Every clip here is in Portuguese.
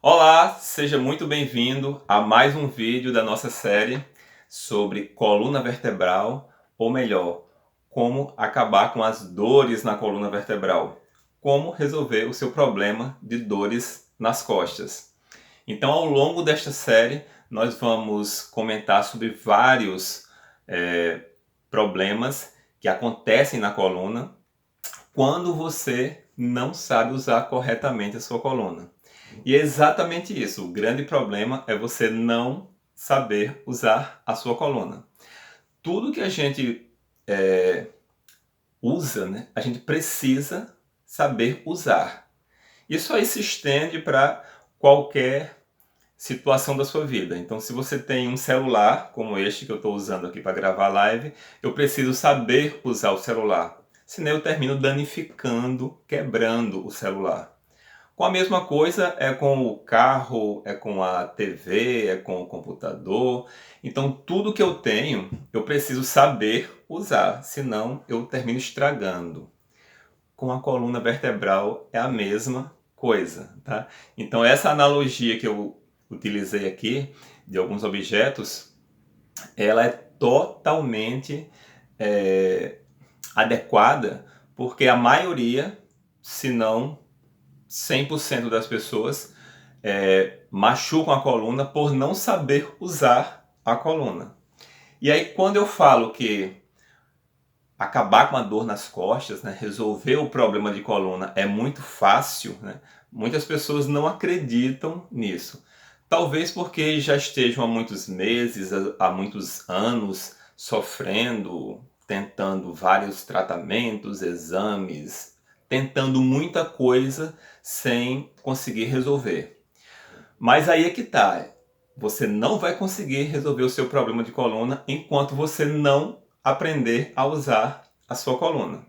Olá, seja muito bem-vindo a mais um vídeo da nossa série sobre coluna vertebral, ou melhor, como acabar com as dores na coluna vertebral, como resolver o seu problema de dores nas costas. Então, ao longo desta série, nós vamos comentar sobre vários problemas que acontecem na coluna quando você não sabe usar corretamente a sua coluna. E é exatamente isso. O grande problema é você não saber usar a sua coluna. Tudo que a gente usa, né, a gente precisa saber usar. Isso aí se estende para qualquer situação da sua vida. Então, se você tem um celular, como este que eu estou usando aqui para gravar a live, eu preciso saber usar o celular. Senão eu termino danificando, quebrando o celular. Com a mesma coisa é com o carro, é com a TV, é com o computador. Então tudo que eu tenho, eu preciso saber usar, senão eu termino estragando. Com a coluna vertebral é a mesma coisa, tá? Então essa analogia que eu utilizei aqui de alguns objetos, ela é totalmente adequada, porque a maioria, se não 100% das pessoas machucam a coluna por não saber usar a coluna. E aí quando eu falo que acabar com a dor nas costas, né, resolver o problema de coluna é muito fácil, né, muitas pessoas não acreditam nisso. Talvez porque já estejam há muitos meses, há muitos anos sofrendo, tentando vários tratamentos, exames, tentando muita coisa sem conseguir resolver. Mas aí é que tá. Você não vai conseguir resolver o seu problema de coluna enquanto você não aprender a usar a sua coluna.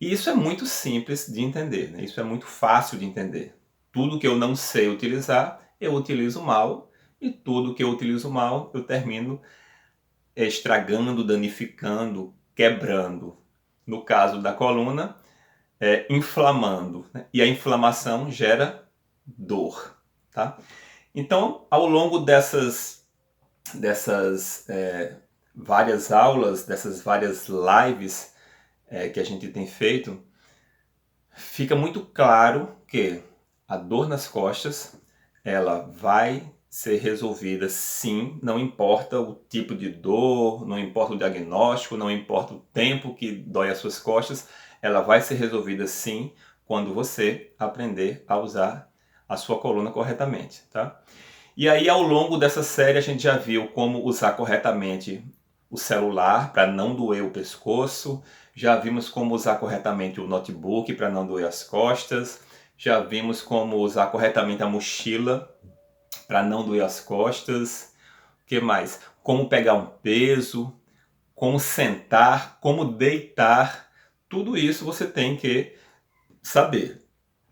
E isso é muito simples de entender, né? Isso é muito fácil de entender. Tudo que eu não sei utilizar, eu utilizo mal, e tudo que eu utilizo mal, eu termino estragando, danificando, quebrando. No caso da coluna, inflamando, né? E a inflamação gera dor, tá? Então, ao longo dessas várias aulas, dessas várias lives que a gente tem feito, fica muito claro que a dor nas costas, ela vai ser resolvida sim, não importa o tipo de dor, não importa o diagnóstico, não importa o tempo que dói as suas costas, ela vai ser resolvida sim quando você aprender a usar a sua coluna corretamente, tá? E aí, ao longo dessa série, a gente já viu como usar corretamente o celular para não doer o pescoço, já vimos como usar corretamente o notebook para não doer as costas, já vimos como usar corretamente a mochila para não doer as costas. O que mais? Como pegar um peso, como sentar, como deitar. Tudo isso você tem que saber.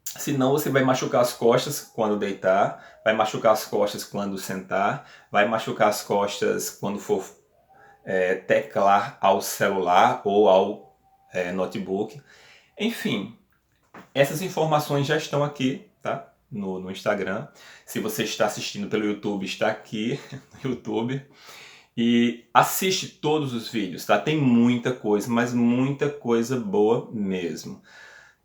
Senão você vai machucar as costas quando deitar, vai machucar as costas quando sentar, vai machucar as costas quando for teclar ao celular ou ao notebook. Enfim, essas informações já estão aqui, tá? No Instagram. Se você está assistindo pelo YouTube, está aqui no YouTube. E assiste todos os vídeos, tá? Tem muita coisa, mas muita coisa boa mesmo.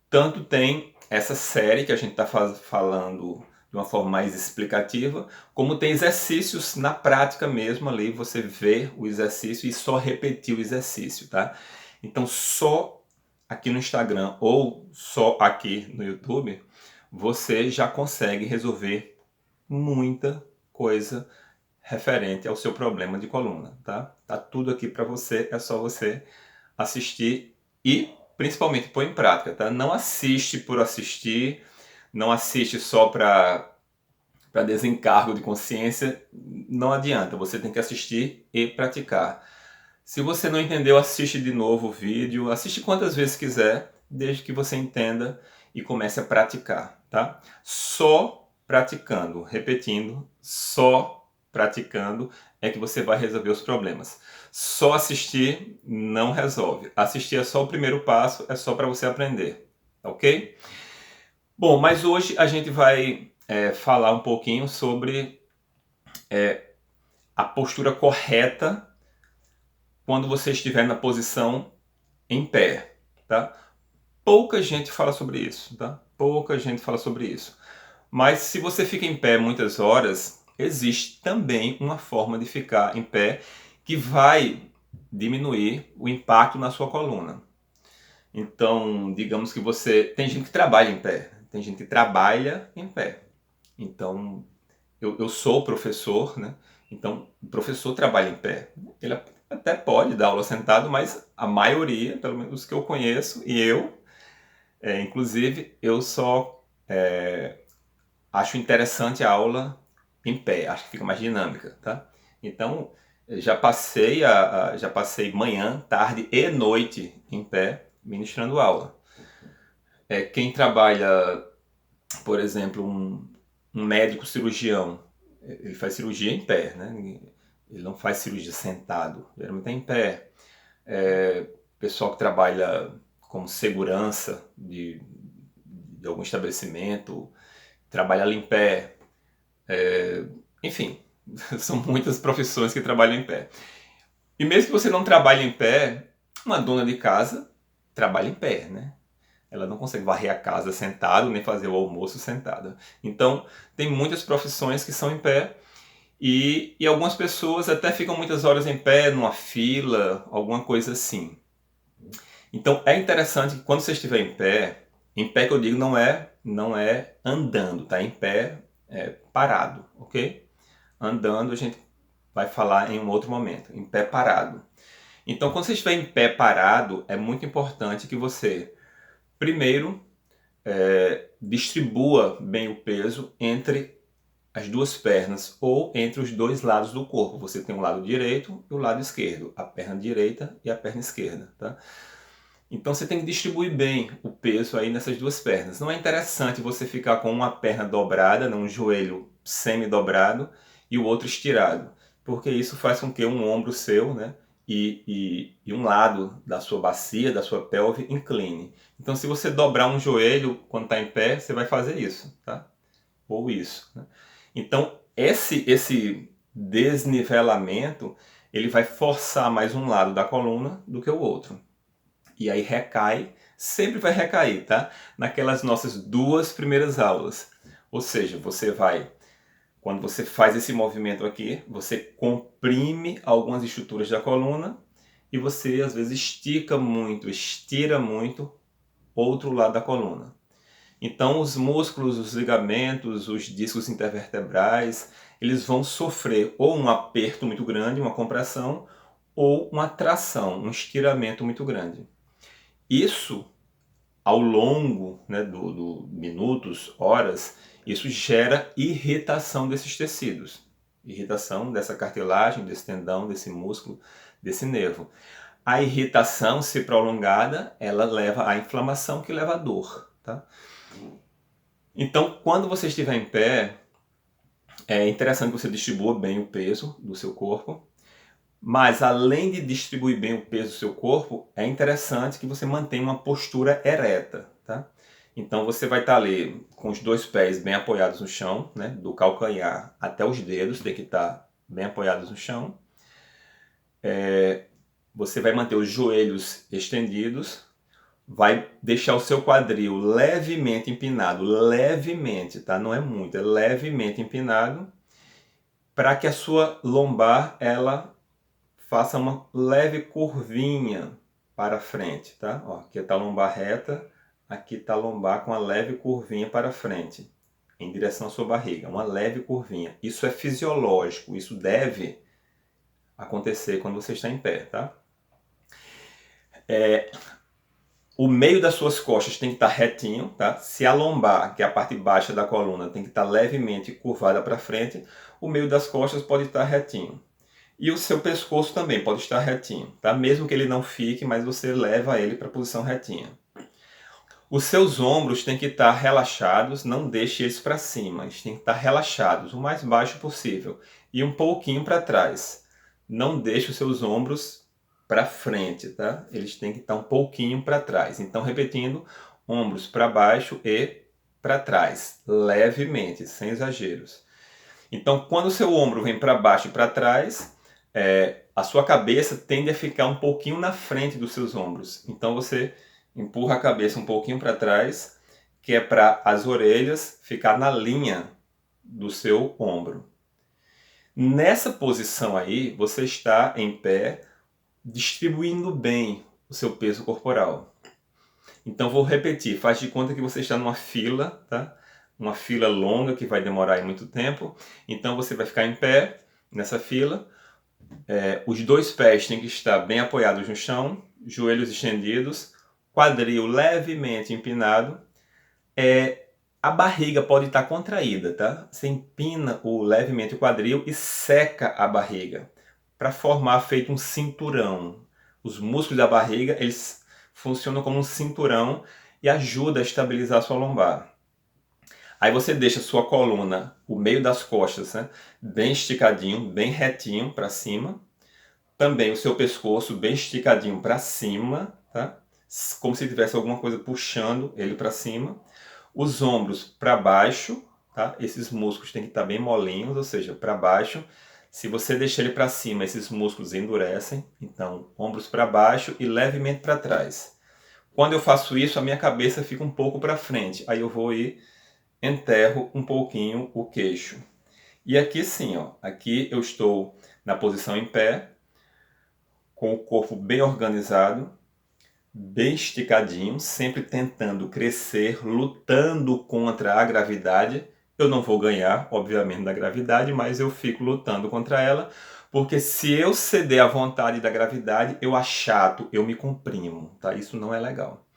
Tanto tem essa série que a gente está falando de uma forma mais explicativa, como tem exercícios na prática mesmo ali, você vê o exercício e só repetir o exercício, tá? Então só aqui no Instagram ou só aqui no YouTube, você já consegue resolver muita coisa referente ao seu problema de coluna, tá? Tá tudo aqui para você, é só você assistir e principalmente pôr em prática, tá? Não assiste por assistir, não assiste só para desencargo de consciência, não adianta, você tem que assistir e praticar. Se você não entendeu, assiste de novo o vídeo, assiste quantas vezes quiser, desde que você entenda e comece a praticar, tá? Só praticando, repetindo, só praticando é que você vai resolver os problemas. Só assistir não resolve. Assistir é só o primeiro passo, é só para você aprender, ok? Bom, mas hoje a gente vai falar um pouquinho sobre a postura correta quando você estiver na posição em pé, tá? Pouca gente fala sobre isso, tá? Pouca gente fala sobre isso. Mas se você fica em pé muitas horas, existe também uma forma de ficar em pé que vai diminuir o impacto na sua coluna. Então, digamos que você... Tem gente que trabalha em pé, tem gente que trabalha em pé. Então, eu sou professor, né? Então, o professor trabalha em pé. Ele até pode dar aula sentado, mas a maioria, pelo menos os que eu conheço, e eu, inclusive, eu só acho interessante a aula em pé. Acho que fica mais dinâmica, tá? Então, já passei manhã, tarde e noite em pé ministrando aula. Quem trabalha, por exemplo, um médico cirurgião, ele faz cirurgia em pé, né? Ele não faz cirurgia sentado, geralmente é em pé. Pessoal que trabalha como segurança de algum estabelecimento, trabalha ali em pé. Enfim, são muitas profissões que trabalham em pé. E mesmo que você não trabalhe em pé, uma dona de casa trabalha em pé, né? Ela não consegue varrer a casa sentado, nem fazer o almoço sentada. Então, tem muitas profissões que são em pé e algumas pessoas até ficam muitas horas em pé, numa fila, alguma coisa assim. Então, é interessante que quando você estiver em pé que eu digo não é andando, tá? Em pé, parado, ok? Andando a gente vai falar em um outro momento, em pé parado. Então, quando você estiver em pé parado, é muito importante que você, primeiro, distribua bem o peso entre as duas pernas ou entre os dois lados do corpo. Você tem o lado direito e o lado esquerdo, a perna direita e a perna esquerda, tá? Então você tem que distribuir bem o peso aí nessas duas pernas. Não é interessante você ficar com uma perna dobrada, um joelho semi-dobrado e o outro estirado, porque isso faz com que um ombro seu, né, e um lado da sua bacia, da sua pelve, incline. Então se você dobrar um joelho quando está em pé, você vai fazer isso, tá? Ou isso, né? Então esse desnivelamento, ele vai forçar mais um lado da coluna do que o outro. E aí recai, sempre vai recair, tá? Naquelas nossas duas primeiras aulas. Ou seja, quando você faz esse movimento aqui, você comprime algumas estruturas da coluna e você às vezes estica muito, estira muito outro lado da coluna. Então os músculos, os ligamentos, os discos intervertebrais, eles vão sofrer ou um aperto muito grande, uma compressão, ou uma tração, um estiramento muito grande. Isso, ao longo, né, do minutos, horas, isso gera irritação desses tecidos. Irritação dessa cartilagem, desse tendão, desse músculo, desse nervo. A irritação, se prolongada, ela leva à inflamação, que leva à dor, tá? Então, quando você estiver em pé, é interessante que você distribua bem o peso do seu corpo. Mas além de distribuir bem o peso do seu corpo, é interessante que você mantenha uma postura ereta, tá? Então você vai estar ali com os dois pés bem apoiados no chão, né? Do calcanhar até os dedos, tem que estar bem apoiados no chão. Você vai manter os joelhos estendidos, vai deixar o seu quadril levemente empinado, levemente, tá? Não é muito, é levemente empinado, para que a sua lombar, ela faça uma leve curvinha para frente, tá? Ó, aqui está a lombar reta, aqui está a lombar com uma leve curvinha para frente, em direção à sua barriga, uma leve curvinha. Isso é fisiológico, isso deve acontecer quando você está em pé, tá? O meio das suas costas tem que estar retinho, tá? Se a lombar, que é a parte baixa da coluna, tem que estar levemente curvada para frente, o meio das costas pode estar retinho. E o seu pescoço também pode estar retinho, tá? Mesmo que ele não fique, mas você leva ele para a posição retinha. Os seus ombros têm que estar relaxados, não deixe eles para cima, eles têm que estar relaxados, o mais baixo possível. E um pouquinho para trás. Não deixe os seus ombros para frente, tá? Eles têm que estar um pouquinho para trás. Então, repetindo, ombros para baixo e para trás, levemente, sem exageros. Então, quando o seu ombro vem para baixo e para trás, a sua cabeça tende a ficar um pouquinho na frente dos seus ombros. Então, você empurra a cabeça um pouquinho para trás, que é para as orelhas ficar na linha do seu ombro. Nessa posição aí, você está em pé, distribuindo bem o seu peso corporal. Então vou repetir, faz de conta que você está numa fila, tá? Uma fila longa que vai demorar aí muito tempo. Então você vai ficar em pé nessa fila. Os dois pés têm que estar bem apoiados no chão, joelhos estendidos, quadril levemente empinado. A barriga pode estar contraída, tá? Você empina levemente o quadril e seca a barriga para formar feito um cinturão. Os músculos da barriga, eles funcionam como um cinturão e ajuda a estabilizar a sua lombar. Aí você deixa a sua coluna, o meio das costas, né, bem esticadinho, bem retinho para cima. Também o seu pescoço bem esticadinho para cima, tá? Como se tivesse alguma coisa puxando ele para cima. Os ombros para baixo, tá? Esses músculos têm que estar bem molinhos, ou seja, para baixo. Se você deixar ele para cima, esses músculos endurecem. Então, ombros para baixo e levemente para trás. Quando eu faço isso, a minha cabeça fica um pouco para frente. Aí eu vou e enterro um pouquinho o queixo. E aqui sim, ó, aqui eu estou na posição em pé, com o corpo bem organizado, bem esticadinho, sempre tentando crescer, lutando contra a gravidade. Eu não vou ganhar, obviamente, da gravidade, mas eu fico lutando contra ela, porque se eu ceder à vontade da gravidade, eu achato, eu me comprimo, tá? Isso não é legal.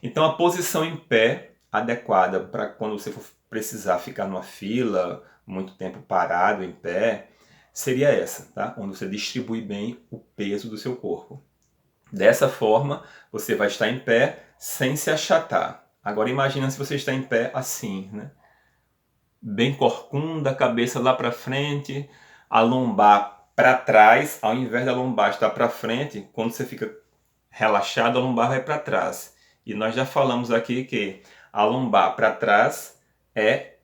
Então a posição em pé adequada para quando você for precisar ficar numa fila, muito tempo parado em pé, seria essa, tá? Onde você distribui bem o peso do seu corpo. Dessa forma, você vai estar em pé sem se achatar. Agora imagina se você está em pé assim, né? Bem corcunda, a cabeça lá para frente, a lombar para trás, ao invés da lombar estar para frente, quando você fica relaxado, a lombar vai para trás. E nós já falamos aqui que a lombar para trás é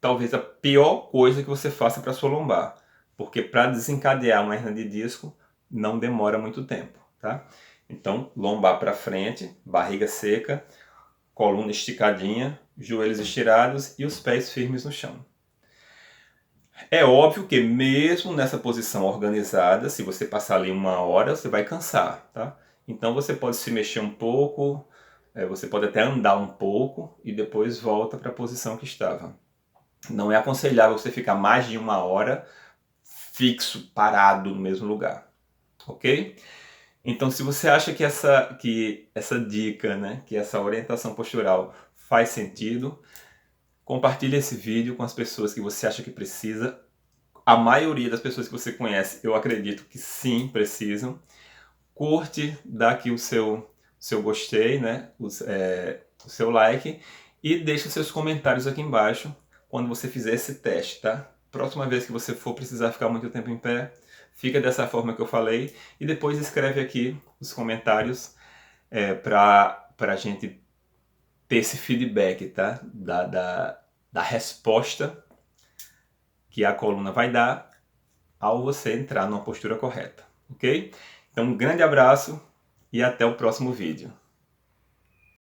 talvez a pior coisa que você faça para sua lombar, porque para desencadear uma hernia de disco não demora muito tempo, tá? Então, lombar para frente, barriga seca, coluna esticadinha, joelhos estirados e os pés firmes no chão. É óbvio que mesmo nessa posição organizada, se você passar ali 1 hora, você vai cansar, tá? Então você pode se mexer um pouco, você pode até andar um pouco e depois volta para a posição que estava. Não é aconselhável você ficar mais de 1 hora fixo, parado no mesmo lugar, ok? Então, se você acha que essa dica, né, que essa orientação postural faz sentido, compartilhe esse vídeo com as pessoas que você acha que precisa. A maioria das pessoas que você conhece, eu acredito que sim, precisam. Curte, dá aqui o seu gostei, né, o seu like e deixe os seus comentários aqui embaixo quando você fizer esse teste, tá? Próxima vez que você for precisar ficar muito tempo em pé, fica dessa forma que eu falei e depois escreve aqui os comentários para a gente ter esse feedback, tá? Da resposta que a coluna vai dar ao você entrar numa postura correta, ok? Então um grande abraço e até o próximo vídeo.